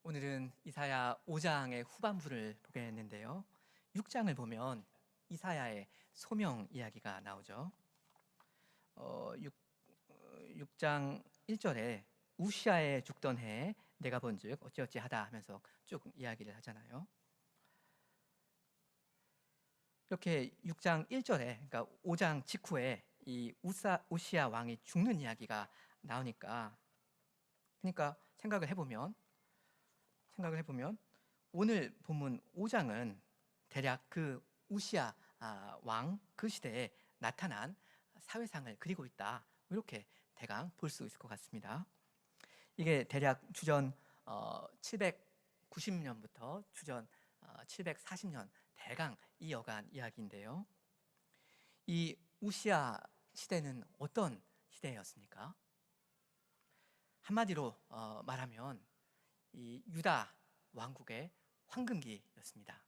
오늘은 이사야 5장의 후반부를 보겠는데요. 6장을 보면 이사야의 소명 이야기가 나오죠. 6장 1절에 우시아에 죽던 해에 내가 본즉 어찌어찌 하다 하면서 쭉 이야기를 하잖아요. 이렇게 6장 1절에, 그러니까 5장 직후에 이 우시아 왕이 죽는 이야기가 나오니까, 그러니까 생각을 해보면 오늘 본문 5장은 대략 그 우시아 왕 그 시대에 나타난 사회상을 그리고 있다, 이렇게 대강 볼 수 있을 것 같습니다. 이게 대략 주전 790년부터 주전 740년 대강 이어간 이야기인데요. 이 우시아 시대는 어떤 시대였습니까? 한마디로 말하면 이 유다 왕국의 황금기였습니다.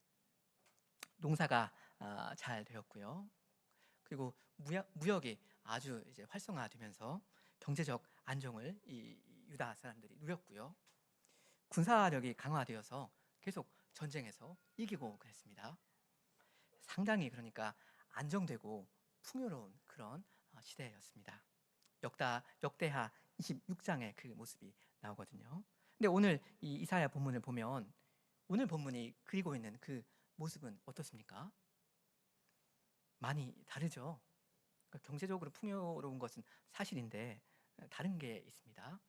농사가 잘 되었고요. 그리고 무역이 아주 이제 활성화되면서 경제적 안정을 이 유다 사람들이 누렸고요. 군사력이 강화되어서 계속 전쟁에서 이기고 그랬습니다. 상당히 그러니까 안정되고 풍요로운 그런 시대였습니다. 역대하 26장의 그 모습이 나오거든요. 근데 오늘 이 이사야 본문을 보면 오늘 본문이 그리고 있는 그 모습은 어떻습니까? 많이 다르죠. 그러니까 경제적으로 풍요로운 것은 사실인데 다른 게 있습니다.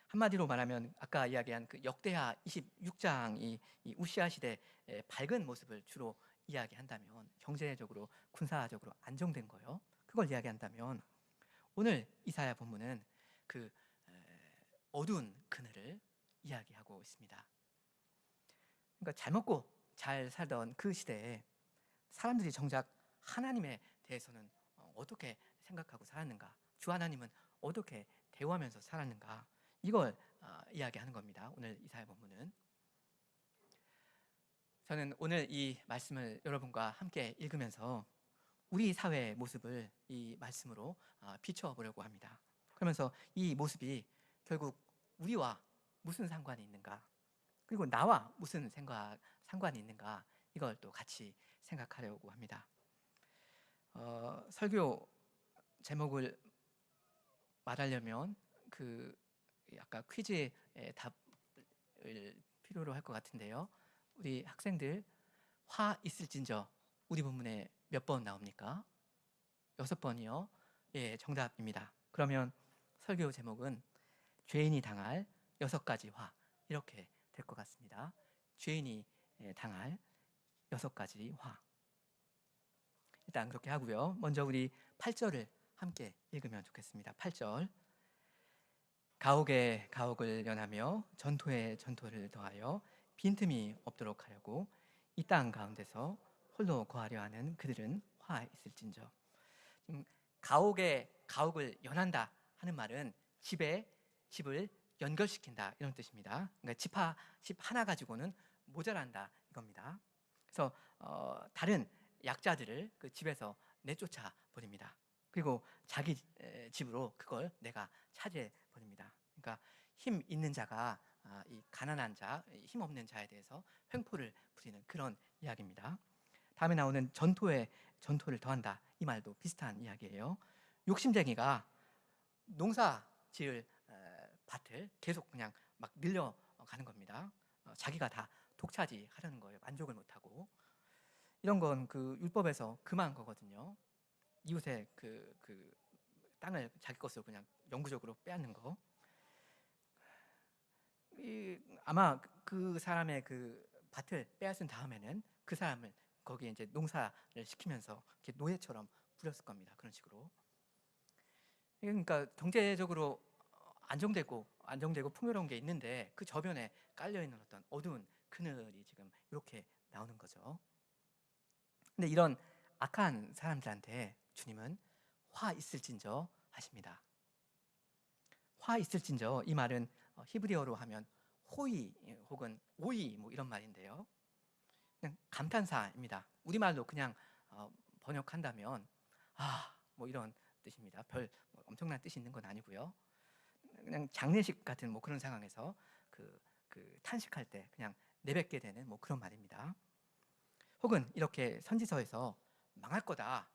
한마디로 말하면 아까 이야기한 그 역대하 26장이 이 우시아 시대의 밝은 모습을 주로 이야기한다면, 경제적으로 군사적으로 안정된 거요, 그걸 이야기한다면, 오늘 이사야 본문은 그 어두운 그늘을 이야기하고 있습니다. 그러니까 잘 먹고 잘 살던 그 시대에 사람들이 정작 하나님에 대해서는 어떻게 생각하고 살았는가, 주 하나님은 어떻게 대우하면서 살았는가, 이걸 이야기하는 겁니다. 오늘 이사야 본문은. 저는 오늘 이 말씀을 여러분과 함께 읽으면서 우리 사회의 모습을 이 말씀으로 비춰보려고 합니다. 그러면서 이 모습이 결국 우리와 무슨 상관이 있는가, 그리고 나와 무슨 상관이 있는가, 이걸 또 같이 생각하려고 합니다. 설교 제목을 말하려면 그 아까 퀴즈의 답을 필요로 할 것 같은데요. 우리 학생들, 화 있을진저 우리 본문에 몇 번 나옵니까? 6번이요. 예, 정답입니다. 그러면 설교 제목은 죄인이 당할 6가지 화, 이렇게 될 것 같습니다. 죄인이 당할 6가지 화. 일단 그렇게 하고요. 먼저 우리 8절을 함께 읽으면 좋겠습니다. 8절. 가옥에 가옥을 연하며 전토에 전토를 더하여 빈틈이 없도록 하려고 이 땅 가운데서 홀로 거하려 하는 그들은 화 있을진저. 지금 가옥에 가옥을 연한다 하는 말은 집에 집을 연결시킨다, 이런 뜻입니다. 그러니까 집 하나 가지고는 모자란다, 이겁니다. 그래서 다른 약자들을 그 집에서 내쫓아 버립니다. 그리고 자기 집으로 그걸 내가 차지해 버립니다. 그러니까 힘 있는 자가 이 가난한 자, 힘 없는 자에 대해서 횡포를 부리는 그런 이야기입니다. 다음에 나오는 전토를 더한다, 이 말도 비슷한 이야기예요. 욕심쟁이가 농사 지을 밭을 계속 그냥 막 늘려가는 겁니다. 자기가 다 독차지하려는 거예요. 만족을 못하고. 이런 건 그 율법에서 금한 거거든요. 이웃의 그 땅을 자기 것으로 그냥 영구적으로 빼앗는 거. 아마 그 사람의 그 밭을 빼앗은 다음에는 그 사람을 거기에 이제 농사를 시키면서 이렇게 노예처럼 부렸을 겁니다. 그런 식으로. 그러니까 경제적으로 안정되고 풍요로운 게 있는데 그 저변에 깔려 있는 어떤 어두운 그늘이 지금 이렇게 나오는 거죠. 근데 이런 악한 사람들한테 주님은 화 있을진저 하십니다. 화 있을진저, 이 말은 히브리어로 하면 호의 혹은 오의 뭐 이런 말인데요. 그냥 감탄사입니다. 우리말로 그냥 번역한다면 뭐 이런 뜻입니다. 뭐 엄청난 뜻이 있는 건 아니고요. 그냥 장례식 같은 뭐 그런 상황에서 그 그 탄식할 때 그냥 내뱉게 되는 뭐 그런 말입니다. 혹은 이렇게 선지서에서 망할 거다,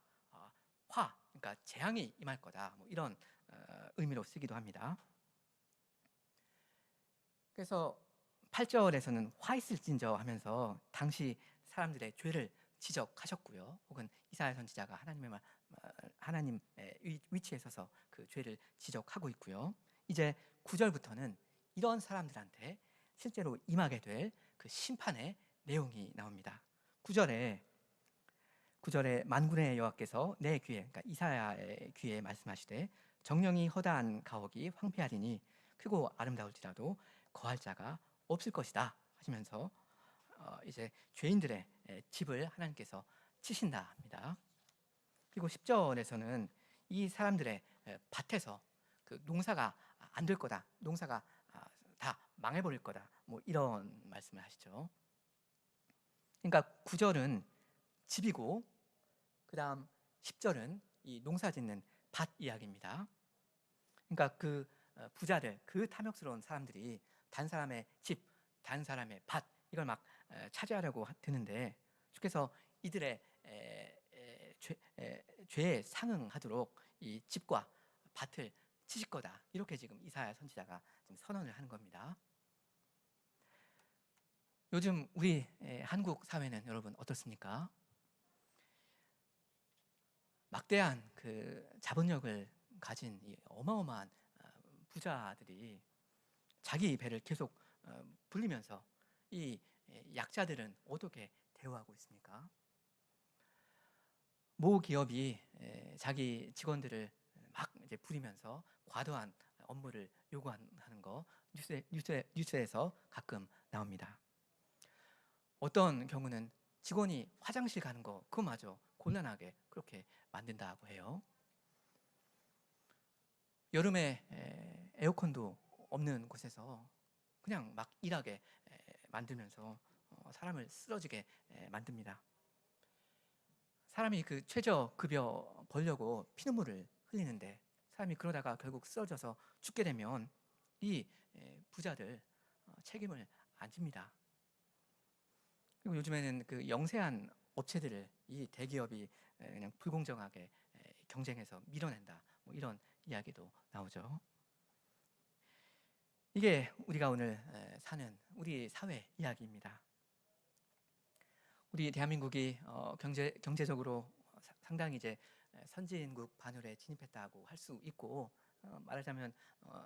그러니까 재앙이 임할 거다, 뭐 이런 의미로 쓰기도 합니다. 그래서 8절에서는 화 있을진저 하면서 당시 사람들의 죄를 지적하셨고요. 혹은 이사야 선지자가 하나님의 위치에 서서 그 죄를 지적하고 있고요. 이제 9절부터는 이런 사람들한테 실제로 임하게 될 그 심판의 내용이 나옵니다. 9절에 만군의 여호와께서 내 귀에, 그러니까 이사야의 귀에 말씀하시되 정령이 허다한 가옥이 황폐하리니 크고 아름다울지라도 거할 자가 없을 것이다 하시면서 이제 죄인들의 집을 하나님께서 치신다 합니다. 그리고 10절에서는 이 사람들의 밭에서 그 농사가 안 될 거다, 농사가 다 망해버릴 거다, 뭐 이런 말씀을 하시죠. 그러니까 9절은 집이고 그 다음 10절은 이 농사 짓는 밭 이야기입니다. 그러니까 그 부자들, 그 탐욕스러운 사람들이 다른 사람의 집, 다른 사람의 밭 이걸 막 차지하려고 드는데 주께서 이들의 죄에 상응하도록 이 집과 밭을 치실 거다, 이렇게 지금 이사야 선지자가 지금 선언을 하는 겁니다. 요즘 우리 한국 사회는 여러분 어떻습니까? 막대한 그 자본력을 가진 이 어마어마한 부자들이 자기 배를 계속 불리면서 이 약자들은 어떻게 대우하고 있습니까? 모 기업이 자기 직원들을 막 이제 부리면서 과도한 업무를 요구하는 거 뉴스에서 가끔 나옵니다. 어떤 경우는 직원이 화장실 가는 거 그거마저 곤란하게 그렇게 만든다고 해요. 여름에 에어컨도 없는 곳에서 그냥 막 일하게 만들면서 사람을 쓰러지게 만듭니다. 사람이 그 최저급여 벌려고 피눈물을 흘리는데 사람이 그러다가 결국 쓰러져서 죽게 되면 이 부자들 책임을 안 집니다. 그리고 요즘에는 그 영세한 업체들을 이 대기업이 그냥 불공정하게 경쟁해서 밀어낸다, 뭐 이런 이야기도 나오죠. 이게 우리가 오늘 사는 우리 사회 이야기입니다. 우리 대한민국이 경제적으로 상당히 이제 선진국 반열에 진입했다고 할 수 있고, 말하자면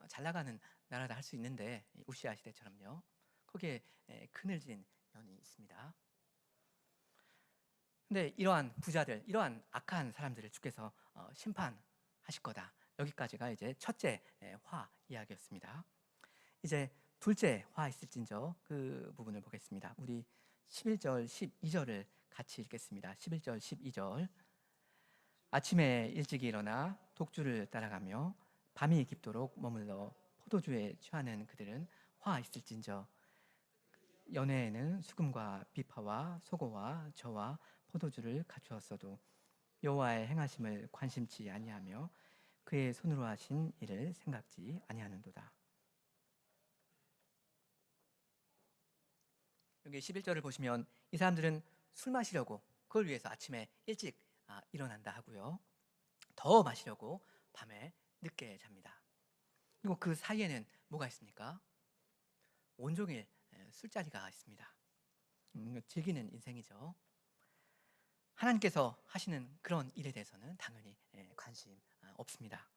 잘 나가는 나라다 할 수 있는데, 우시아 시대처럼요. 거기에 그늘진 면이 있습니다. 근데 이러한 부자들, 이러한 악한 사람들을 주께서 심판하실 거다. 여기까지가 이제 첫째 화 이야기였습니다. 이제 둘째 화 있을진저 그 부분을 보겠습니다. 우리 11절, 12절을 같이 읽겠습니다. 11절, 12절. 아침에 일찍 일어나 독주를 따라가며 밤이 깊도록 머물러 포도주에 취하는 그들은 화 있을진저. 연회에는 수금과 비파와 소고와 저와 포도주를 갖추었어도 여호와의 행하심을 관심치 아니하며 그의 손으로 하신 일을 생각지 아니하는도다. 여기 11절을 보시면 이 사람들은 술 마시려고 그걸 위해서 아침에 일찍 일어난다 하고요. 더 마시려고 밤에 늦게 잡니다. 그리고 그 사이에는 뭐가 있습니까? 온종일 술자리가 있습니다. 즐기는 인생이죠. 하나님께서 하시는 그런 일에 대해서는 당연히 관심 없습니다.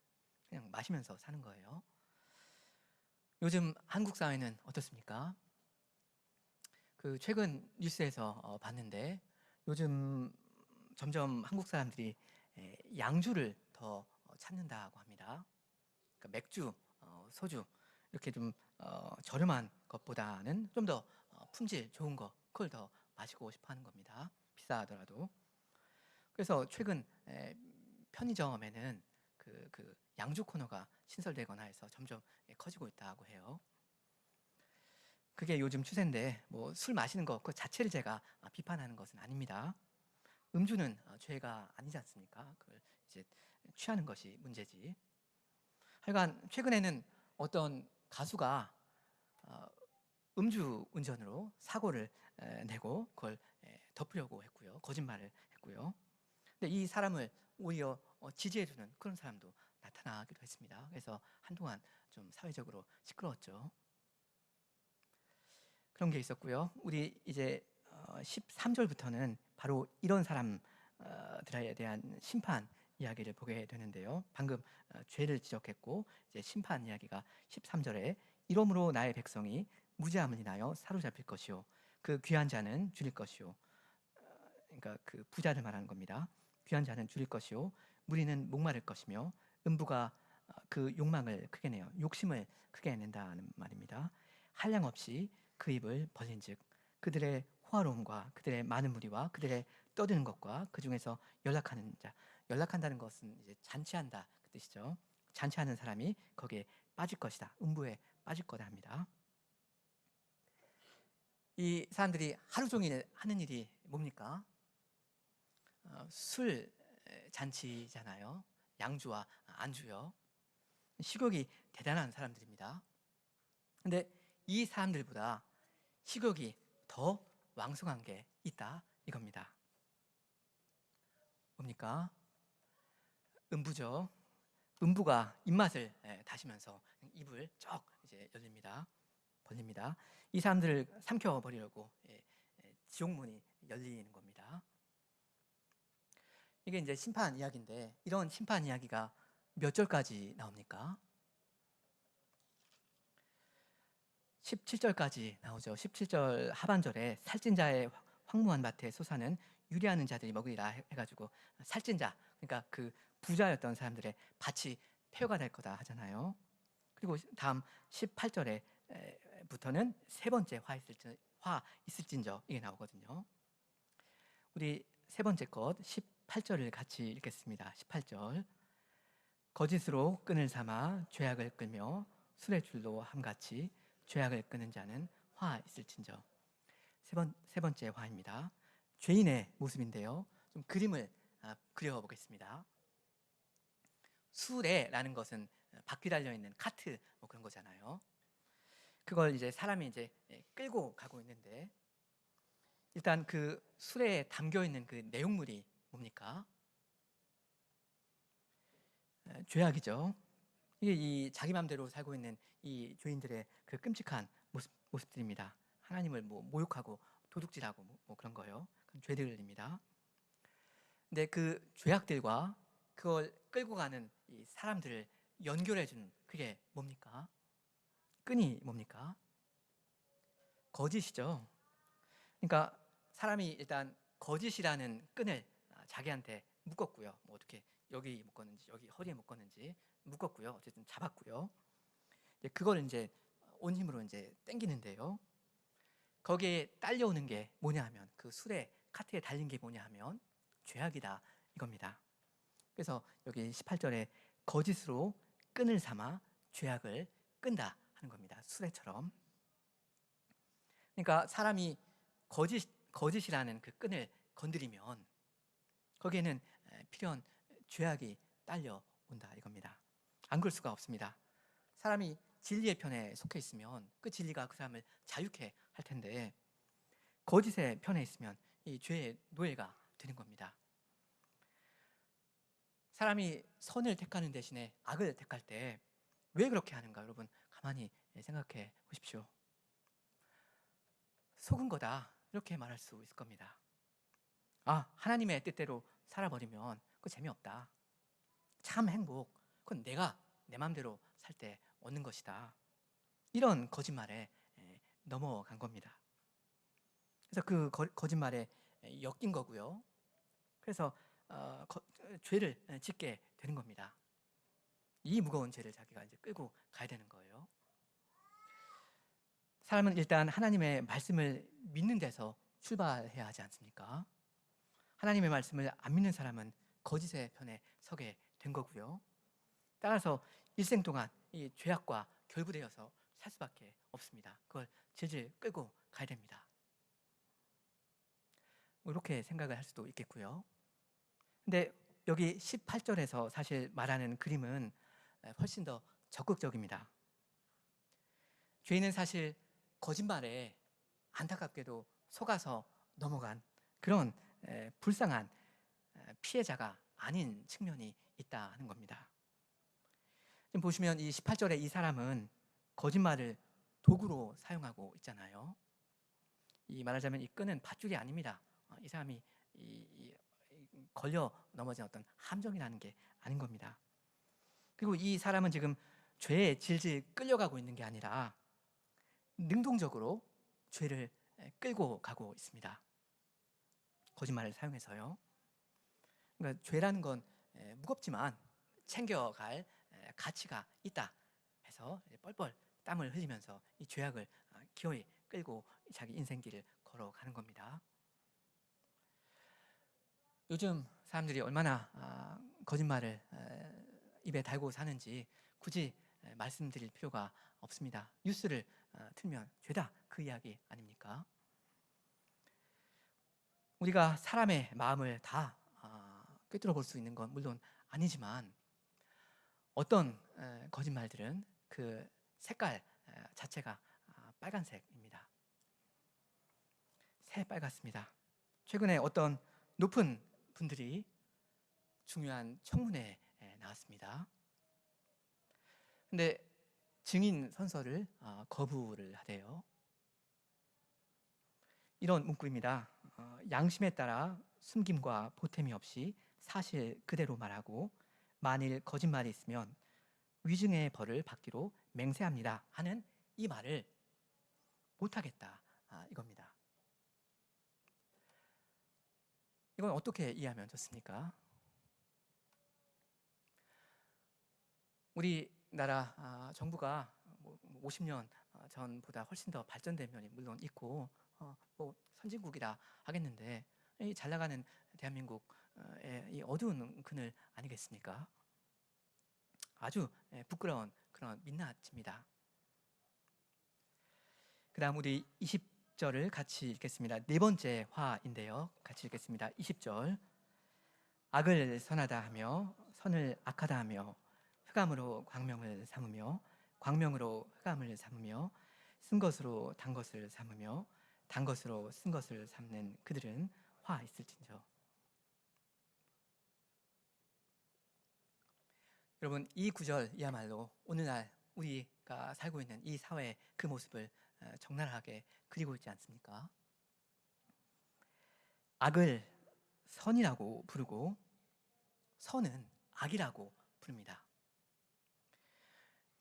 그냥 마시면서 사는 거예요. 요즘 한국 사회는 어떻습니까? 그 최근 뉴스에서 봤는데 요즘 점점 한국 사람들이 양주를 더 찾는다고 합니다. 그러니까 맥주, 소주 이렇게 좀 저렴한 것보다는 좀 더 품질 좋은 거 그걸 더 마시고 싶어하는 겁니다. 비싸더라도. 그래서 최근 편의점에는 그 양주 코너가 신설되거나 해서 점점 커지고 있다고 해요. 그게 요즘 추세인데 뭐 술 마시는 거 그 자체를 제가 비판하는 것은 아닙니다. 음주는 죄가 아니지 않습니까? 그걸 이제 취하는 것이 문제지. 하여간 최근에는 어떤 가수가 음주 운전으로 사고를 내고 그걸 덮으려고 했고요. 거짓말을 했고요. 근데 이 사람을 오히려 지지해주는 그런 사람도 나타나기도 했습니다. 그래서 한동안 좀 사회적으로 시끄러웠죠. 그런 게 있었고요. 우리 이제 13절부터는 바로 이런 사람들에 대한 심판 이야기를 보게 되는데요. 방금 죄를 지적했고 이제 심판 이야기가 13절에 이러므로 나의 백성이 무죄함을 인하여 사로잡힐 것이요 그 귀한 자는 줄일 것이요 그러니까 그 부자를 말하는 겁니다. 귀한 자는 줄일 것이요 무리는 목마를 것이며 음부가 그 욕망을 크게 내요 욕심을 크게 낸다는 말입니다. 한량 없이 그 입을 벌린즉 그들의 호화로움과 그들의 많은 무리와 그들의 떠드는 것과 그 중에서 연락하는 자 연락한다는 것은 이제 잔치한다 그 뜻이죠. 잔치하는 사람이 거기에 빠질 것이다 음부에 빠질 거다 합니다. 이 사람들이 하루 종일 하는 일이 뭡니까? 술 잔치잖아요. 양주와 안주요. 식욕이 대단한 사람들입니다. 근데 이 사람들보다 식욕이 더 왕성한 게 있다 이겁니다. 뭡니까? 음부죠. 음부가 입맛을 다시면서 입을 쩍 이제 벌립니다. 이 사람들을 삼켜 버리려고 지옥문이 열리는 겁니다. 이게 이제 심판 이야기인데 이런 심판 이야기가 몇 절까지 나옵니까? 17절까지 나오죠. 17절 하반절에 살찐 자의 황무한 밭에 솟아는 유리하는 자들이 먹으리라 해가지고 살찐 자 그러니까 그 부자였던 사람들의 밭이 폐허가 될 거다 하잖아요. 그리고 다음 18절에 부터는 세 번째 화 있을진저 이게 나오거든요. 우리 세 번째 것 18절을 같이 읽겠습니다. 18절 거짓으로 끈을 삼아 죄악을 끌며 술의 줄로 함같이 죄악을 끄는 자는 화 있을진저. 세 번째 화입니다. 죄인의 모습인데요. 좀 그림을 그려보겠습니다. 수레라는 것은 바퀴 달려 있는 카트 뭐 그런 거잖아요. 그걸 이제 사람이 이제 끌고 가고 있는데 일단 그 수레에 담겨 있는 그 내용물이 뭡니까? 죄악이죠. 이게 이 자기 마음대로 살고 있는 이 죄인들의 그 끔찍한 모습들입니다. 하나님을 뭐 모욕하고 도둑질하고 뭐 그런 거요. 그런 죄들입니다. 근데 그 죄악들과 그걸 끌고 가는 이 사람들을 연결해 주는 그게 뭡니까? 끈이 뭡니까? 거짓이죠. 그러니까 사람이 일단 거짓이라는 끈을 자기한테 묶었고요. 뭐 어떻게 여기 묶었는지 여기 허리에 묶었는지 묶었고요. 어쨌든 잡았고요. 그걸 이제 온 힘으로 이제 당기는데요. 거기에 딸려오는 게 뭐냐 하면 그 술에 카트에 달린 게 뭐냐 하면 죄악이다 이겁니다. 그래서 여기 18절에 거짓으로 끈을 삼아 죄악을 끈다 하는 겁니다. 수레처럼. 그러니까 사람이 거짓이라는 그 끈을 건드리면 거기에는 필연 죄악이 딸려온다 이겁니다. 안 그럴 수가 없습니다. 사람이 진리의 편에 속해 있으면 그 진리가 그 사람을 자유케 할 텐데 거짓의 편에 있으면 이 죄의 노예가 되는 겁니다. 사람이 선을 택하는 대신에 악을 택할 때 왜 그렇게 하는가 여러분 가만히 생각해 보십시오. 속은 거다 이렇게 말할 수 있을 겁니다. 하나님의 뜻대로 살아버리면 그거 재미없다. 참 행복 그건 내가 내 마음대로 살 때 얻는 것이다. 이런 거짓말에 넘어간 겁니다. 그래서 그 거짓말에 엮인 거고요. 그래서 죄를 짓게 되는 겁니다. 이 무거운 죄를 자기가 이제 끌고 가야 되는 거예요. 사람은 일단 하나님의 말씀을 믿는 데서 출발해야 하지 않습니까? 하나님의 말씀을 안 믿는 사람은 거짓의 편에 서게 된 거고요. 따라서 일생 동안 이 죄악과 결부되어서 살 수밖에 없습니다. 그걸 질질 끌고 가야 됩니다. 이렇게 생각을 할 수도 있겠고요. 근데 여기 18절에서 사실 말하는 그림은 훨씬 더 적극적입니다. 죄인은 사실 거짓말에 안타깝게도 속아서 넘어간 그런 불쌍한 피해자가 아닌 측면이 있다는 겁니다. 지금 보시면 이 18절에 이 사람은 거짓말을 도구로 사용하고 있잖아요. 이 말하자면 이 끈은 밧줄이 아닙니다. 이 사람이 걸려 넘어진 어떤 함정이라는 게 아닌 겁니다. 그리고 이 사람은 지금 죄에 질질 끌려가고 있는 게 아니라 능동적으로 죄를 끌고 가고 있습니다. 거짓말을 사용해서요. 그러니까 죄라는 건 무겁지만 챙겨갈 가치가 있다 해서 뻘뻘 땀을 흘리면서 이 죄악을 기어이 끌고 자기 인생길을 걸어가는 겁니다. 요즘 사람들이 얼마나 거짓말을 입에 달고 사는지 굳이 말씀드릴 필요가 없습니다. 뉴스를 틀면 죄다 그 이야기 아닙니까? 우리가 사람의 마음을 다 꿰뚫어 볼 수 있는 건 물론 아니지만 어떤 거짓말들은 그 색깔 자체가 빨간색입니다. 새빨갛습니다. 최근에 어떤 높은 분들이 중요한 청문회에 나왔습니다. 근데 증인 선서를 거부를 하대요. 이런 문구입니다. 양심에 따라 숨김과 보탬이 없이 사실 그대로 말하고 만일 거짓말이 있으면 위증의 벌을 받기로 맹세합니다 하는 이 말을 못하겠다 이겁니다. 이건 어떻게 이해하면 좋습니까? 우리나라 정부가 50년 전보다 훨씬 더 발전된 면이 물론 있고 뭐 선진국이라 하겠는데 이 잘 나가는 대한민국의 이 어두운 그늘 아니겠습니까? 아주 부끄러운 그런 민낯입니다. 그 다음 우리 20절을 같이 읽겠습니다. 네 번째 화인데요. 같이 읽겠습니다. 20절. 악을 선하다 하며 선을 악하다 하며 흑암으로 광명을 삼으며 광명으로 흑암을 삼으며 쓴 것으로 단 것을 삼으며 단 것으로 쓴 것을 삼는 그들은 화 있을진저. 여러분, 이 구절이야말로 오늘날 우리가 살고 있는 이 사회의 그 모습을 적나라하게 그리고 있지 않습니까? 악을 선이라고 부르고 선은 악이라고 부릅니다.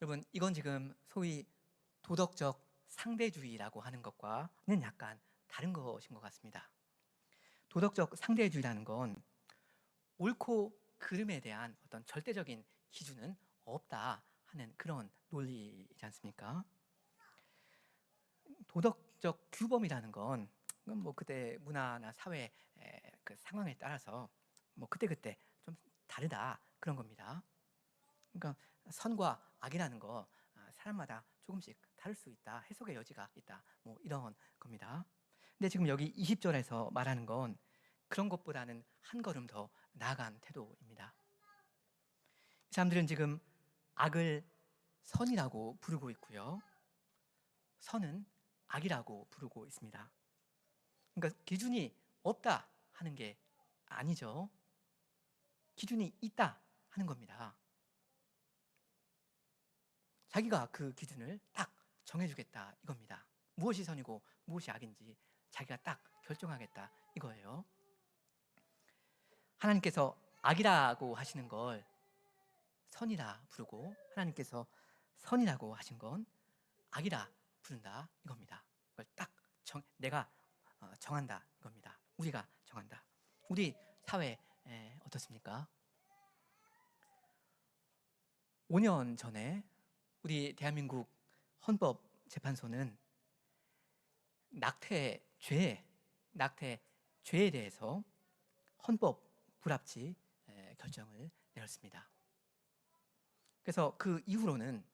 여러분, 이건 지금 소위 도덕적 상대주의라고 하는 것과는 약간 다른 것인 것 같습니다. 도덕적 상대주의라는 건 옳고 그름에 대한 어떤 절대적인 기준은 없다 하는 그런 논리이지 않습니까? 도덕적 규범이라는 건 뭐 그때 문화나 사회 그 상황에 따라서 뭐 그때그때 좀 다르다 그런 겁니다. 그러니까 선과 악이라는 거 사람마다 조금씩 다를 수 있다, 해석의 여지가 있다, 뭐 이런 겁니다. 근데 지금 여기 20절에서 말하는 건 그런 것보다는 한 걸음 더 나아간 태도입니다. 이 사람들은 지금 악을 선이라고 부르고 있고요, 선은 악이라고 부르고 있습니다. 그러니까 기준이 없다 하는 게 아니죠. 기준이 있다 하는 겁니다. 자기가 그 기준을 딱 정해주겠다 이겁니다. 무엇이 선이고 무엇이 악인지 자기가 딱 결정하겠다 이거예요. 하나님께서 악이라고 하시는 걸 선이라 부르고 하나님께서 선이라고 하신 건 악이라 부른다 이겁니다. 그걸 딱 내가 정한다 이겁니다. 우리가 정한다. 우리 사회 어떻습니까? 5년 전에 우리 대한민국 헌법재판소는 낙태죄에 대해서 헌법 불합치 결정을 내렸습니다. 그래서 그 이후로는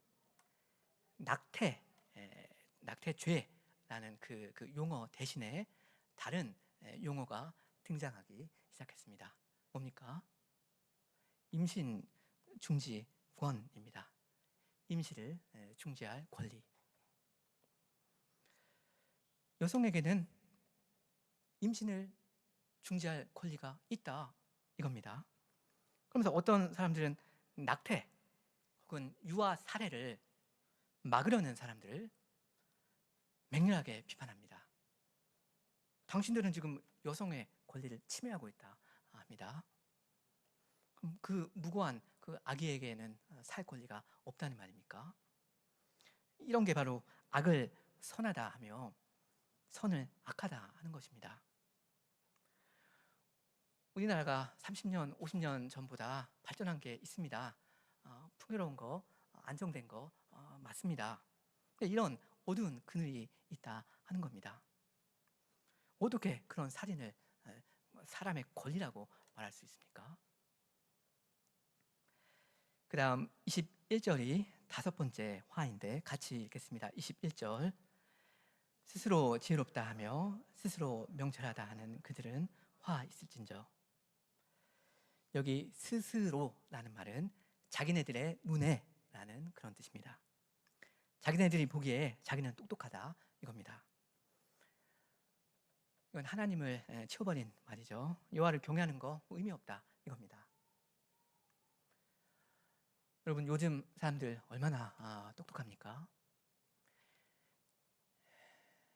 낙태죄라는 그 용어 대신에 다른 용어가 등장하기 시작했습니다. 뭡니까? 임신 중지권입니다. 임시를 중지할 권리. 여성에게는 임신을 중지할 권리가 있다 이겁니다. 그러면서 어떤 사람들은 낙태 혹은 유아 살해를 막으려는 사람들을 맹렬하게 비판합니다. 당신들은 지금 여성의 권리를 침해하고 있다 합니다. 그럼 그 무고한 그 아기에게는 살 권리가 없다는 말입니까? 이런 게 바로 악을 선하다 하며 선을 악하다 하는 것입니다. 우리나라가 30년, 50년 전보다 발전한 게 있습니다. 풍요로운 거, 안정된 거 맞습니다. 이런 어두운 그늘이 있다 하는 겁니다. 어떻게 그런 살인을 사람의 권리라고 말할 수 있습니까? 그 다음 21절이 다섯 번째 화인데 같이 읽겠습니다. 21절 스스로 지혜롭다 하며 스스로 명철하다 하는 그들은 화 있을진저. 여기 스스로라는 말은 자기네들의 눈에 라는 그런 뜻입니다. 자기네들이 보기에 자기는 똑똑하다 이겁니다. 이건 하나님을 치워버린 말이죠. 여호와를 경외하는 거 의미 없다 이겁니다. 여러분 요즘 사람들 얼마나 똑똑합니까?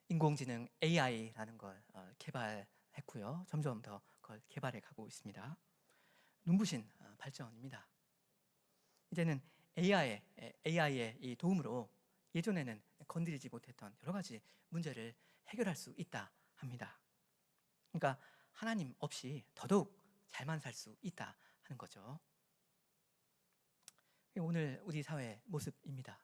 인공지능 AI라는 걸 개발했고요. 점점 더 그걸 개발해 가고 있습니다. 눈부신 발전입니다. 이제는 AI의 이 도움으로 예전에는 건드리지 못했던 여러 가지 문제를 해결할 수 있다 합니다. 그러니까 하나님 없이 더더욱 잘만 살 수 있다 하는 거죠. 오늘 우리 사회의 모습입니다.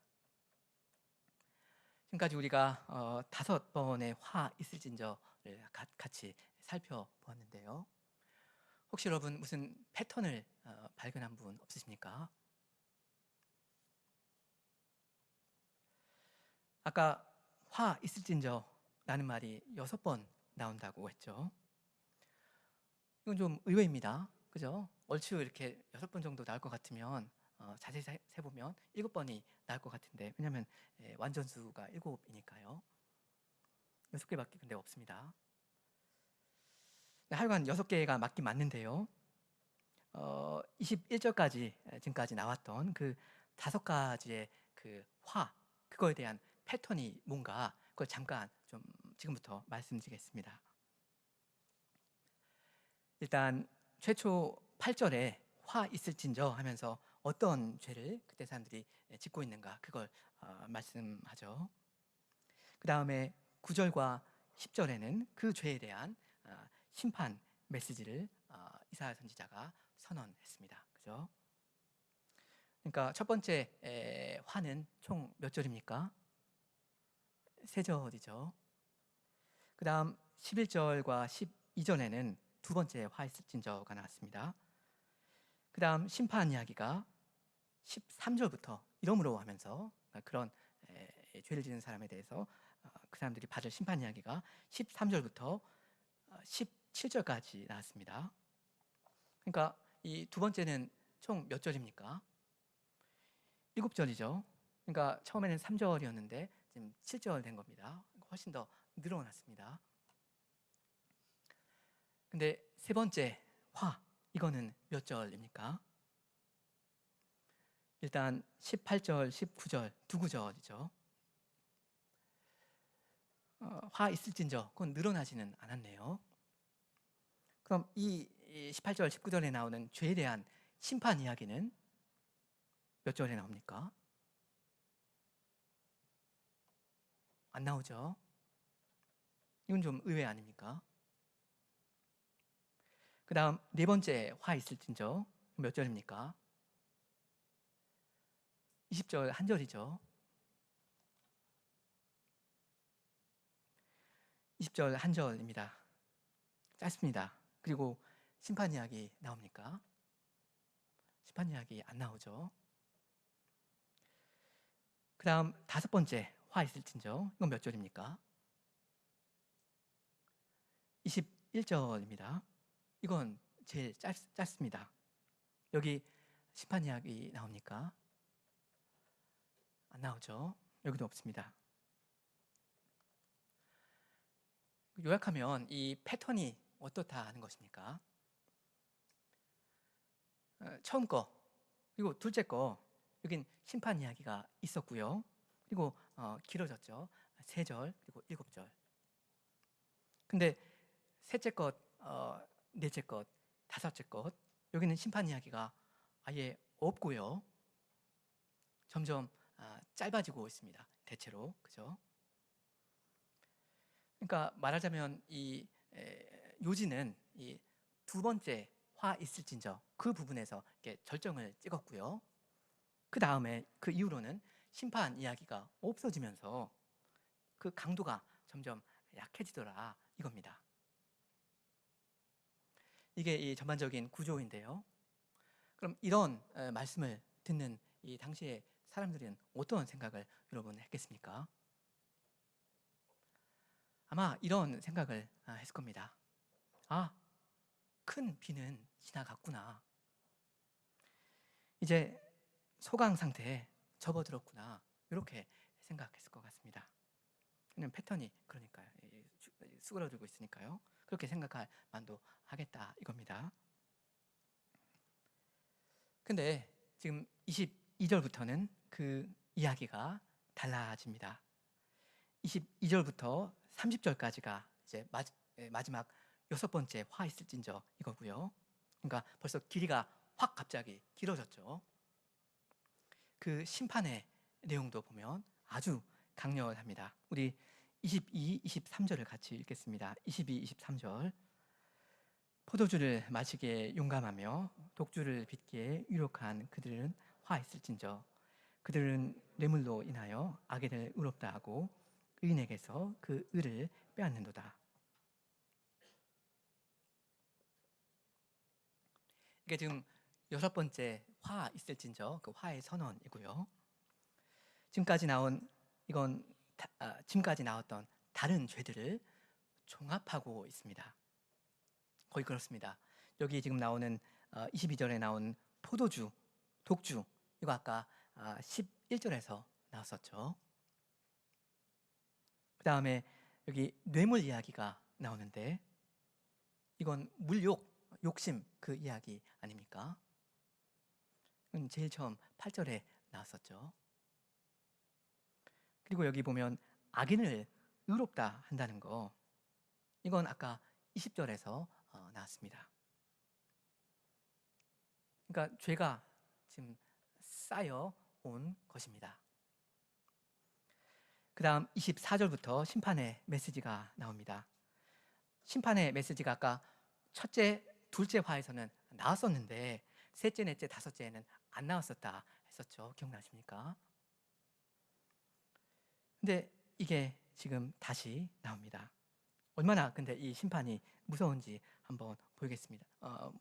지금까지 우리가 5번의 화 있을진저를 같이 살펴보았는데요. 혹시 여러분 무슨 패턴을 발견한 분 없으십니까? 아까 화 있을진저라는 말이 6번 나온다고 했죠. 이건 좀 의외입니다. 그죠? 얼추 이렇게 6번 정도 나올 것 같으면 자세히 세보면 7번이 나올 것 같은데 왜냐하면 완전수가 7이니까요. 6개밖에 근데 없습니다. 하여간 6개가 맞긴 맞는데요. 21절까지 지금까지 나왔던 그 5가지의 그 화, 그거에 대한 패턴이 뭔가 그걸 잠깐 좀 지금부터 말씀드리겠습니다. 일단 최초 8절에 화 있을진저 하면서 어떤 죄를 그때 사람들이 짓고 있는가 그걸 말씀하죠. 그 다음에 9절과 10절에는 그 죄에 대한 심판 메시지를 이사야 선지자가 선언했습니다. 그죠? 그러니까 첫 번째 화는 총 몇 절입니까? 3절이죠. 그 다음 11절과 12절에는 두 번째 화 있을진저가 나왔습니다. 그 다음 심판 이야기가 13절부터 이러므로 하면서 그런 죄를 지는 사람에 대해서 그 사람들이 받을 심판 이야기가 13절부터 17절까지 나왔습니다. 그러니까 이 두 번째는 총 몇 절입니까? 7절이죠. 그러니까 처음에는 3절이었는데 지금 7절 된 겁니다. 훨씬 더 늘어났습니다. 근데 세 번째 화, 이거는 몇 절입니까? 일단 18절, 19절, 두 구절이죠. 화 있을진저, 그건 늘어나지는 않았네요. 그럼 이 18절, 19절에 나오는 죄에 대한 심판 이야기는 몇 절에 나옵니까? 안 나오죠. 이건 좀 의외 아닙니까? 그 다음 네 번째 화 있을진저, 몇 절입니까? 20절 한 절이죠. 20절 한 절입니다. 짧습니다. 그리고 심판 이야기 나옵니까? 심판 이야기 안 나오죠. 그 다음 5번째 화 있을진저, 이건 몇 절입니까? 21절입니다. 이건 제일 짧습니다. 여기 심판 이야기 나옵니까? 안 나오죠. 여기도 없습니다. 요약하면 이 패턴이 어떻다 하는 것입니까? 처음 거 그리고 둘째 거 여긴 심판 이야기가 있었고요. 그리고 길어졌죠. 3절 그리고 7절. 근데 셋째 것, 넷째 것, 다섯째 것 여기는 심판 이야기가 아예 없고요. 점점 짧아지고 있습니다. 대체로 그죠? 그러니까 말하자면 이 요지는 이 두 번째 화 있을진저 그 부분에서 이렇게 절정을 찍었고요. 그 다음에 그 이후로는 심판 이야기가 없어지면서 그 강도가 점점 약해지더라 이겁니다. 이게 이 전반적인 구조인데요. 그럼 이런 말씀을 듣는 이 당시의 사람들은 어떤 생각을 여러분 했겠습니까? 아마 이런 생각을 했을 겁니다. 아, 큰 비는 지나갔구나. 이제 소강 상태에 접어들었구나. 이렇게 생각했을 것 같습니다. 그냥 패턴이 그러니까요. 수그러들고 있으니까요. 그렇게 생각할 만도 하겠다 이겁니다. 근데 지금 22절부터는 그 이야기가 달라집니다. 22절부터 30절까지가 이제 마지막 6번째 화 있을진저 이거고요. 그러니까 벌써 길이가 확 갑자기 길어졌죠. 그 심판의 내용도 보면 아주 강렬합니다. 우리 22, 23절을 같이 읽겠습니다. 22, 23절. 포도주를 마시기에 용감하며 독주를 빚기에 유력한 그들은 화 있을진저 그들은 뇌물로 인하여 악인을 의롭다 하고 의인에게서 그 의를 빼앗는도다. 이게 지금 6번째 화 있을진저 그 화의 선언이고요. 지금까지 나온 지금까지 나왔던 다른 죄들을 종합하고 있습니다. 거의 그렇습니다. 여기 지금 나오는 22절에 나온 포도주, 독주 이거 아까 11절에서 나왔었죠. 그 다음에 여기 뇌물 이야기가 나오는데 이건 물욕, 욕심 그 이야기 아닙니까? 제일 처음 8절에 나왔었죠. 그리고 여기 보면 악인을 의롭다 한다는 거 이건 아까 20절에서 나왔습니다. 그러니까 죄가 지금 쌓여 온 것입니다. 그 다음 24절부터 심판의 메시지가 나옵니다. 심판의 메시지가 아까 첫째, 둘째 화에서는 나왔었는데 셋째, 넷째, 다섯째에는 안 나왔었다 했었죠. 기억나십니까? 근데 이게 지금 다시 나옵니다. 얼마나 근데 이 심판이 무서운지 한번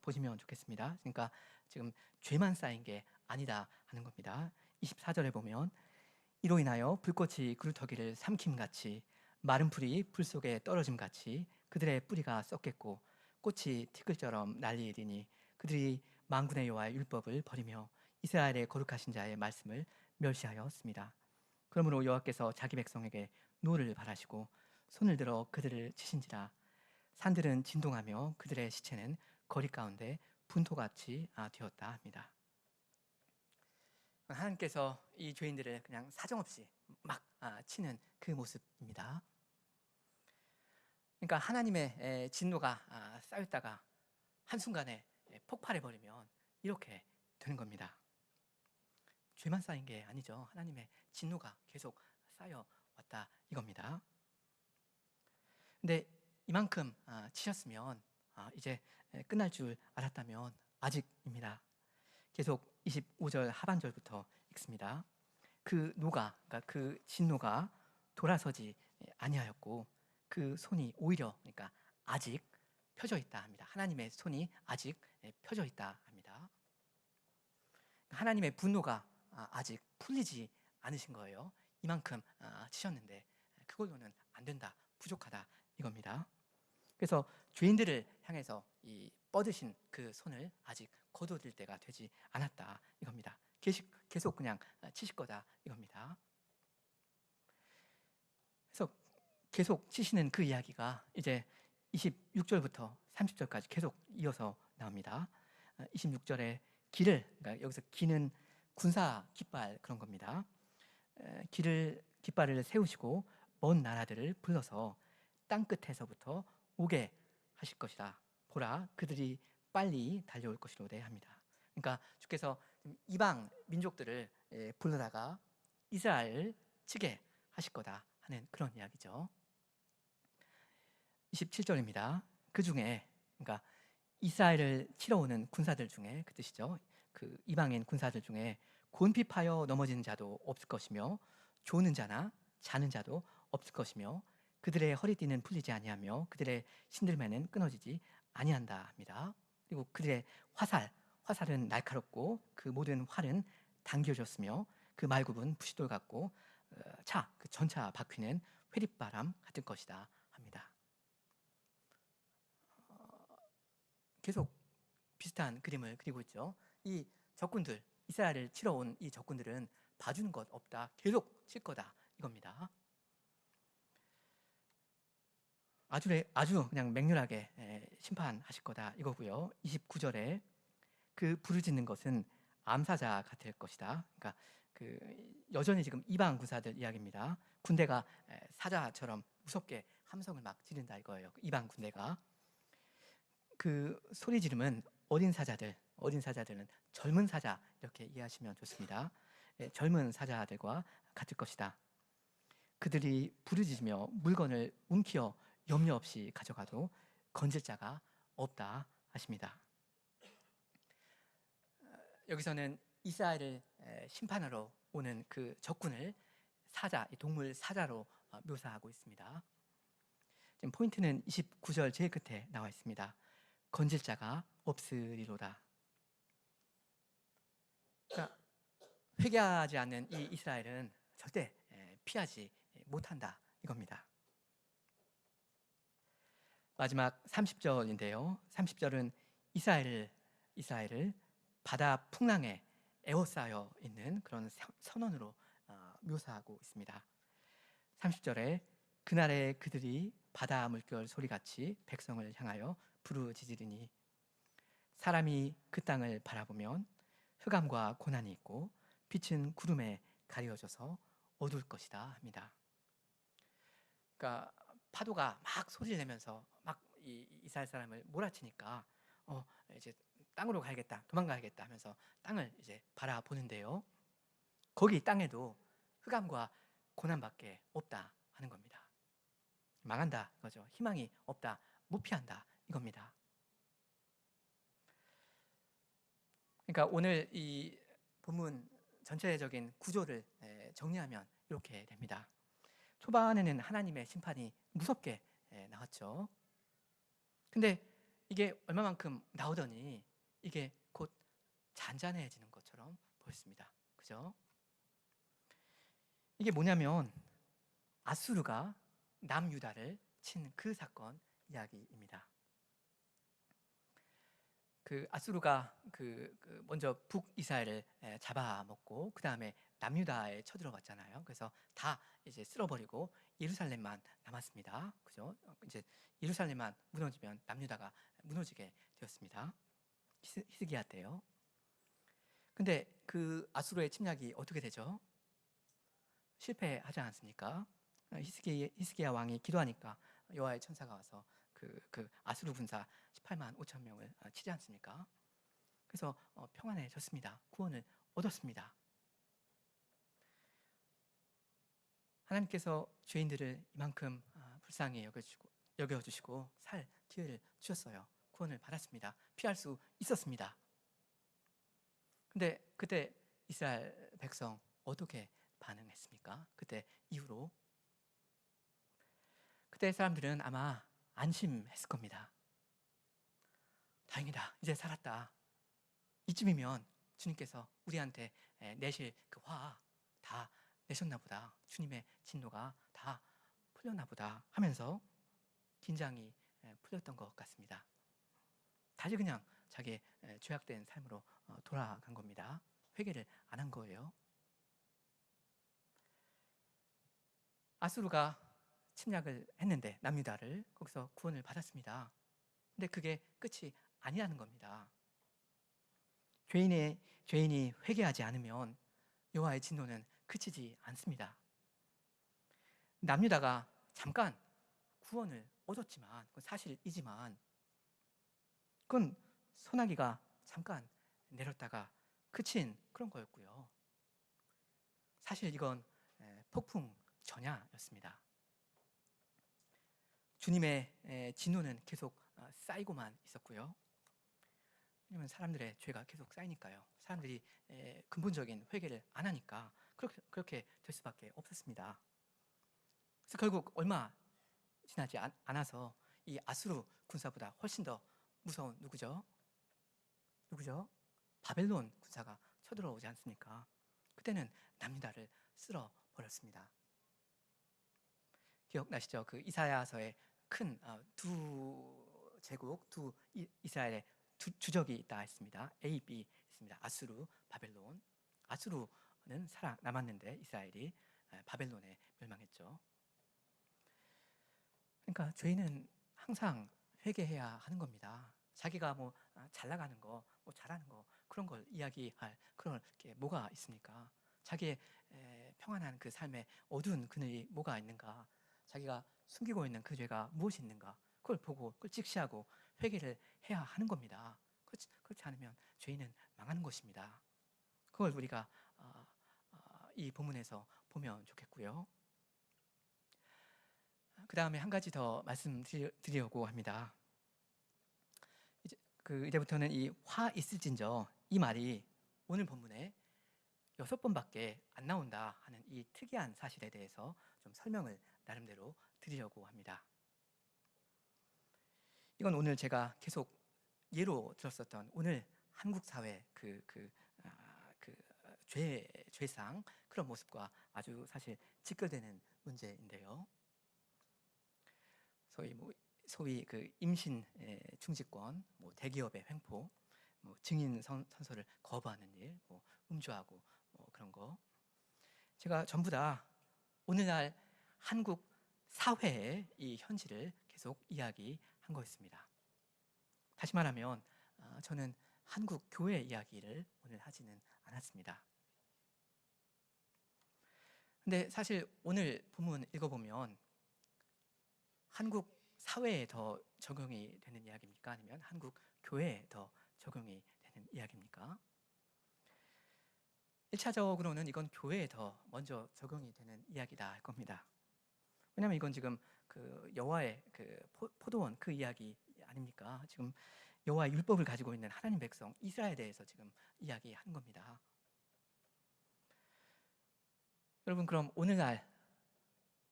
보시면 좋겠습니다. 그러니까 지금 죄만 쌓인 게 아니다 하는 겁니다. 24절에 보면 이로 인하여 불꽃이 그루터기를 삼킴같이 마른 풀이 불 속에 떨어짐같이 그들의 뿌리가 썩겠고 꽃이 티끌처럼 날리리니 그들이 만군의 여호와의 율법을 버리며 이스라엘의 거룩하신 자의 말씀을 멸시하였습니다. 그러므로 여호와께서 자기 백성에게 노를 바라시고 손을 들어 그들을 치신지라. 산들은 진동하며 그들의 시체는 거리 가운데 분토같이 되었다 합니다. 하나님께서 이 죄인들을 그냥 사정없이 막 치는 그 모습입니다. 그러니까 하나님의 진노가 쌓였다가 한순간에 폭발해버리면 이렇게 되는 겁니다. 죄만 쌓인 게 아니죠. 하나님의 진노가 계속 쌓여왔다 이겁니다. 근데 이만큼 치셨으면 이제 끝날 줄 알았다면 아직입니다. 계속 25절 하반절부터 읽습니다. 그 노가, 그러니까 그 진노가 돌아서지 아니하였고 그 손이 오히려 그러니까 아직 펴져 있다 합니다. 하나님의 손이 아직 펴져 있다 합니다. 하나님의 분노가 아직 풀리지 않으신 거예요. 이만큼 치셨는데 그걸로는 안 된다, 부족하다 이겁니다. 그래서 죄인들을 향해서 이 뻗으신 그 손을 아직 거두어들 때가 되지 않았다 이겁니다. 계속 그냥 치실 거다 이겁니다. 그래서 계속 치시는 그 이야기가 이제 26절부터 30절까지 계속 이어서 나옵니다. 26절에 기를, 그러니까 여기서 기는 군사 깃발 그런 겁니다. 깃발을 세우시고 먼 나라들을 불러서 땅 끝에서부터 오게 하실 것이다. 보라, 그들이 빨리 달려올 것이로되 합니다. 그러니까 주께서 이방 민족들을 불러다가 이스라엘을 치게 하실 거다 하는 그런 이야기죠. 27절입니다. 그 중에, 그러니까 이스라엘을 치러 오는 군사들 중에, 그 뜻이죠. 그 이방인 군사들 중에 곤핍하여 넘어지는 자도 없을 것이며 조는 자나 자는 자도 없을 것이며 그들의 허리띠는 풀리지 아니하며 그들의 신들매는 끊어지지 아니한다 합니다. 그리고 그들의 화살은 날카롭고 그 모든 활은 당겨졌으며 그 말굽은 부싯돌 같고 그 전차 바퀴는 회립바람 같을 것이다 합니다. 계속 비슷한 그림을 그리고 있죠. 이 적군들, 이스라엘을 치러 온 이 적군들은 봐주는 것 없다, 계속 칠 거다 이겁니다. 아주 그냥 맹렬하게 심판하실 거다 이거고요. 29절에 그 부르짖는 것은 암사자 같을 것이다. 그러니까 그 여전히 지금 이방 군사들 이야기입니다. 군대가 사자처럼 무섭게 함성을 막 지른다 이거예요. 이방 군대가. 그 소리 지름은 어린 사자들은 젊은 사자 이렇게 이해하시면 좋습니다. 젊은 사자들과 같을 것이다. 그들이 부르짖으며 물건을 움키어 염려 없이 가져가도 건질 자가 없다 하십니다. 여기서는 이스라엘을 심판하러 오는 그 적군을 동물 사자로 묘사하고 있습니다. 지금 포인트는 29절 제일 끝에 나와 있습니다. 건질 자가 없으리로다. 그러니까 회개하지 않는 이 이스라엘은 절대 피하지 못한다 이겁니다. 마지막 30절인데요. 30절은 이스라엘을 바다 풍랑에 에워싸여 있는 그런 선원으로 묘사하고 있습니다. 30절에 그날에 그들이 바다 물결 소리같이 백성을 향하여 부르짖으리니 사람이 그 땅을 바라보면 흑암과 고난이 있고 빛은 구름에 가려져서 어두울 것이다 합니다. 그러니까 파도가 막 소리를 내면서 막 이스라엘 사람을 몰아치니까 이제 땅으로 가야겠다, 도망가야겠다 하면서 땅을 이제 바라보는데요. 거기 땅에도 흑암과 고난밖에 없다 하는 겁니다. 망한다 이거죠. 희망이 없다, 못 피한다 이겁니다. 그러니까 오늘 이 본문 전체적인 구조를 정리하면 이렇게 됩니다. 초반에는 하나님의 심판이 무섭게 나왔죠. 근데 이게 얼마만큼 나오더니 이게 곧 잔잔해지는 것처럼 보였습니다. 그죠? 이게 뭐냐면 아수르가 남유다를 친 그 사건 이야기입니다. 그 아수르가 먼저 북이스라엘을 잡아먹고 그 다음에 남유다에 쳐들어갔잖아요. 그래서 다 이제 쓸어버리고 예루살렘만 남았습니다. 그죠? 이제 예루살렘만 무너지면 남유다가 무너지게 되었습니다. 히스기야 때요. 근데 그 아수르의 침략이 어떻게 되죠? 실패하지 않습니까? 히스기야 왕이 기도하니까 여호와의 천사가 와서 그 아수르 군사 18만 5천 명을 치지 않습니까? 그래서 평안해졌습니다. 구원을 얻었습니다. 하나님께서 죄인들을 이만큼 불쌍히 여겨주시고 살 기회를 주셨어요. 구원을 받았습니다. 피할 수 있었습니다. 근데 그때 이스라엘 백성 어떻게 반응했습니까? 그때 이후로 그때 사람들은 아마 안심했을 겁니다. 다행이다, 이제 살았다. 이쯤이면 주님께서 우리한테 내실 그 화 다 내셨나 보다, 주님의 진노가 다 풀렸나 보다 하면서 긴장이 풀렸던 것 같습니다. 다시 그냥 자기의 죄악된 삶으로 돌아간 겁니다. 회개를 안 한 거예요. 아수르가 침략을 했는데 남유다를 거기서 구원을 받았습니다. 근데 그게 끝이 아니라는 겁니다. 죄인이 회개하지 않으면 여호와의 진노는 그치지 않습니다. 남유다가 잠깐 구원을 얻었지만 그건 사실이지만 그건 소나기가 잠깐 내렸다가 그친 그런 거였고요. 사실 이건 폭풍 전야였습니다. 주님의 진노는 계속 쌓이고만 있었고요. 왜냐하면 사람들의 죄가 계속 쌓이니까요. 사람들이 근본적인 회개를 안 하니까 그렇게 될 수밖에 없었습니다. 그래서 결국 얼마 지나지 않아서 이 아수르 군사보다 훨씬 더 무서운 누구죠? 바벨론 군사가 쳐들어오지 않습니까? 그때는 남유다를 쓸어 버렸습니다. 기억나시죠? 그 이사야서에 큰 두 제국, 두 이스라엘의 두 주적이 있다 했습니다. A, B 있습니다. 아수르, 바벨론. 아수르는 살아남았는데 이스라엘이 바벨론에 멸망했죠. 그러니까 죄인은 항상 회개해야 하는 겁니다. 자기가 뭐 잘 나가는 거, 뭐 잘하는 거 그런 걸 이야기할 그런 게 뭐가 있습니까? 자기의 평안한 그 삶에 어두운 그늘이 뭐가 있는가? 자기가 숨기고 있는 그 죄가 무엇이 있는가? 그걸 보고 그걸 직시하고 회개를 해야 하는 겁니다. 그렇지 않으면 죄인은 망하는 것입니다. 그걸 우리가 이 본문에서 보면 좋겠고요. 그 다음에 한 가지 더 말씀드리려고 합니다. 이제부터는 이 화 있을진저 이 말이 오늘 본문에 6번밖에 안 나온다 하는 이 특이한 사실에 대해서 좀 설명을 나름대로 드리려고 합니다. 이건 오늘 제가 계속 예로 들었었던 오늘 한국 사회 죄상 그런 모습과 아주 사실 직결되는 문제인데요. 소위 그 임신 중지권, 뭐 대기업의 횡포, 뭐 증인 선서를 거부하는 일, 뭐 음주하고 뭐 그런 거. 제가 전부 다 오늘날 한국 사회의 이 현실을 계속 이야기한 거였습니다. 다시 말하면 저는 한국 교회 이야기를 오늘 하지는 않았습니다. 근데 사실 오늘 본문 읽어보면 한국 사회에 더 적용이 되는 이야기입니까? 아니면 한국 교회에 더 적용이 되는 이야기입니까? 1차적으로는 이건 교회에 더 먼저 적용이 되는 이야기다 할 겁니다. 왜냐하면 이건 지금 그 여호와의 그 포도원 그 이야기 아닙니까? 지금 여호와의 율법을 가지고 있는 하나님 백성 이스라엘에 대해서 지금 이야기하는 겁니다. 여러분 그럼 오늘날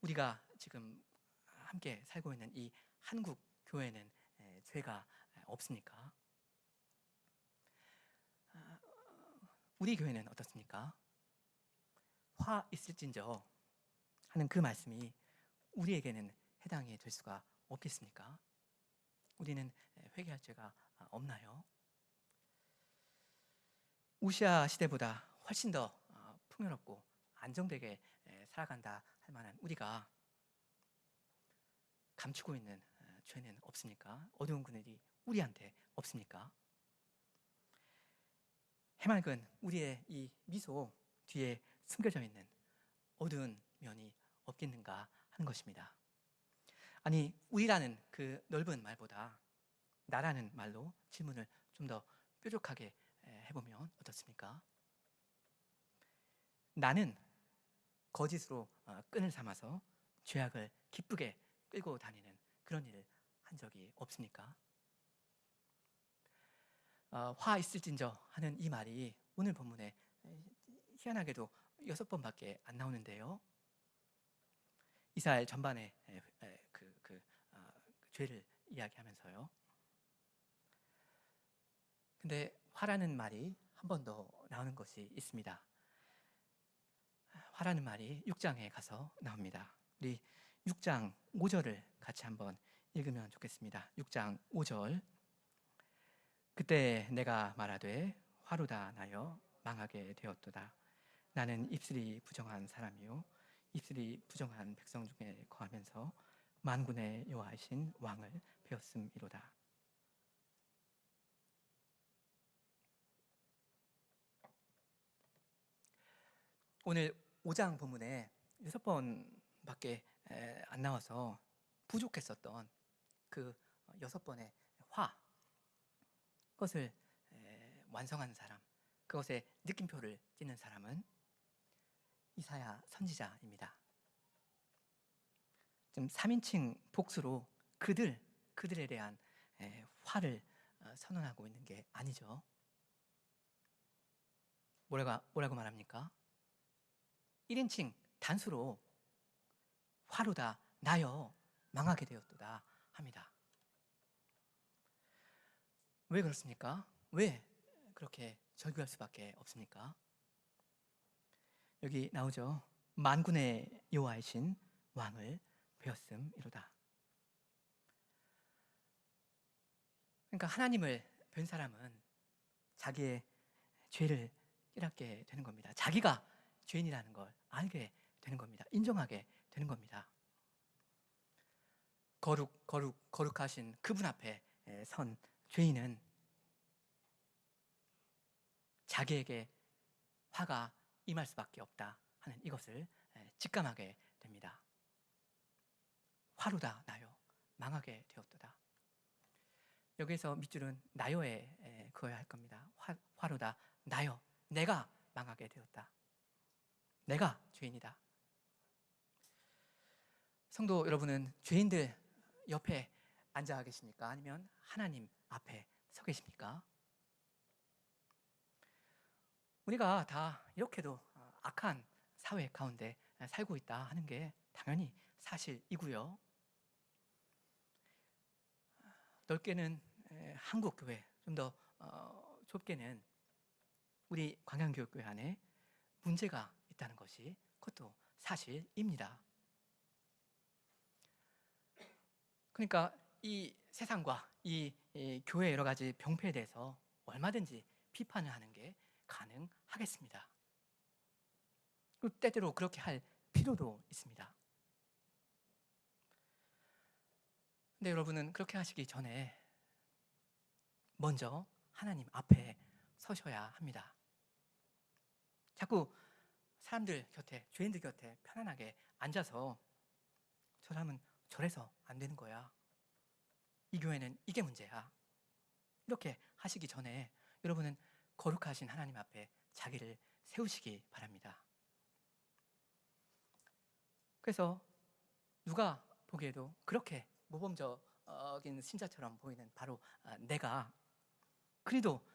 우리가 지금 함께 살고 있는 이 한국 교회는 죄가 없습니까? 우리 교회는 어떻습니까? 화 있을진저 하는 그 말씀이 우리에게는 해당이 될 수가 없겠습니까? 우리는 회개할 죄가 없나요? 우시아 시대보다 훨씬 더 풍요롭고 안정되게 살아간다 할 만한 우리가 감추고 있는 죄는 없습니까? 어두운 그늘이 우리한테 없습니까? 해맑은 우리의 이 미소 뒤에 숨겨져 있는 어두운 면이 없겠는가 하는 것입니다. 아니, 우리라는 그 넓은 말보다 나라는 말로 질문을 좀 더 뾰족하게 해보면 어떻습니까? 나는 거짓으로 끈을 삼아서 죄악을 기쁘게 끌고 다니는 그런 일을 한 적이 없습니까? 화 있을진저 하는 이 말이 오늘 본문에 희한하게도 6번밖에 안 나오는데요. 이스라엘 전반의 죄를 이야기하면서요. 근데 화라는 말이 한 번 더 나오는 것이 있습니다. 화라는 말이 6장에 가서 나옵니다. 우리 6장 5절을 같이 한번 읽으면 좋겠습니다. 6장 5절. 그때 내가 말하되 화로다 나여 망하게 되었도다. 나는 입술이 부정한 사람이요 입술이 부정한 백성 중에 거하면서 만군의 여호와이신 왕을 배웠음이로다. 오늘 5장 본문에 6번밖에 안 나와서 부족했었던 그 6번의 화, 그것을 완성한 사람, 그것의 느낌표를 띠는 사람은 이사야 선지자입니다. 지금 3인칭 복수로 그들에 대한 화를 선언하고 있는 게 아니죠. 뭐라고 말합니까? 1인칭 단수로 화로다 나여 망하게 되었도다 합니다. 왜 그렇습니까? 왜 그렇게 절규할 수밖에 없습니까? 여기 나오죠. 만군의 여호와이신 왕을 배웠음이로다. 그러니까 하나님을 뵌 사람은 자기의 죄를 깨닫게 되는 겁니다. 자기가 죄인이라는 걸 알게 되는 겁니다. 인정하게 되는 겁니다. 거룩하신 그분 앞에 선 죄인은 자기에게 화가 임할 수밖에 없다 하는 이것을 직감하게 됩니다. 화로다 나요 망하게 되었도다. 여기에서 밑줄은 나요에 그어야 할 겁니다. 화로다 나요 내가 망하게 되었다. 내가 죄인이다. 성도 여러분은 죄인들 옆에 앉아 계십니까? 아니면 하나님 앞에 서 계십니까? 우리가 다 이렇게도 악한 사회 가운데 살고 있다 하는 게 당연히 사실이고요. 넓게는 한국 교회, 좀 더 좁게는 우리 광양교육교회 안에 문제가 있다는 것이 그것도 사실입니다. 그러니까 이 세상과 이 교회의 여러 가지 병폐에 대해서 얼마든지 비판을 하는 게 가능하겠습니다. 그리고 때때로 그렇게 할 필요도 있습니다. 근데 여러분은 그렇게 하시기 전에 먼저 하나님 앞에 서셔야 합니다. 자꾸 사람들 곁에, 죄인들 곁에 편안하게 앉아서 저 사람은 저래서 안 되는 거야. 이 교회는 이게 문제야. 이렇게 하시기 전에 여러분은 거룩하신 하나님 앞에 자기를 세우시기 바랍니다. 그래서 누가 보기에도 그렇게 모범적인 신자처럼 보이는 바로 내가, 그래도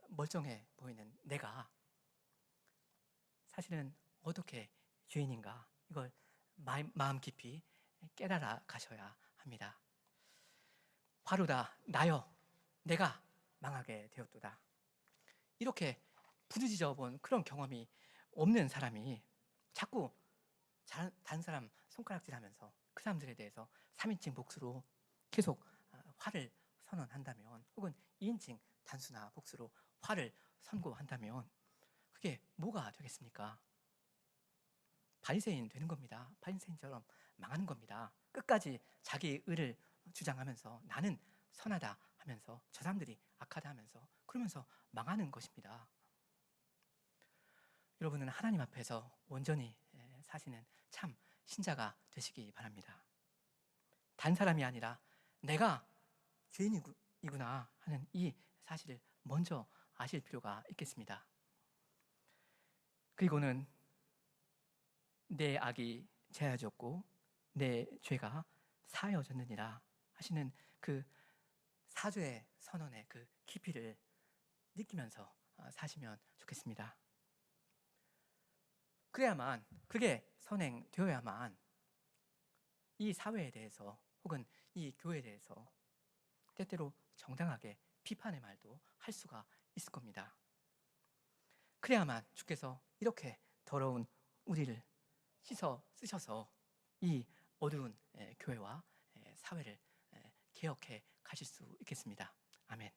멀쩡해 보이는 내가 사실은 어떻게 죄인인가, 이걸 마음 깊이 깨달아 가셔야 합니다. 화로다 나여 내가 망하게 되었도다. 이렇게 부르짖어 본 그런 경험이 없는 사람이 자꾸 다른 사람 손가락질하면서 그 사람들에 대해서 3인칭 복수로 계속 화를 선언한다면, 혹은 2인칭 단수나 복수로 화를 선고한다면 그게 뭐가 되겠습니까? 바리새인 되는 겁니다. 바리새인처럼 망하는 겁니다. 끝까지 자기 의를 주장하면서 나는 선하다 하면서 저 사람들이 악하다 하면서 그러면서 망하는 것입니다. 여러분은 하나님 앞에서 온전히 사시는 참 신자가 되시기 바랍니다. 단 사람이 아니라 내가 죄인이구나 하는 이 사실을 먼저 아실 필요가 있겠습니다. 그리고는 내 악이 제하였고 내 죄가 사하여졌느니라 하시는 그 사죄의 선언의 그 깊이를 느끼면서 사시면 좋겠습니다. 그래야만, 그게 선행되어야만 이 사회에 대해서 혹은 이 교회에 대해서 때때로 정당하게 비판의 말도 할 수가 있을 겁니다. 그래야만 주께서 이렇게 더러운 우리를 씻어 쓰셔서 이 어두운 교회와 사회를 개혁해 가실 수 있겠습니다. 아멘.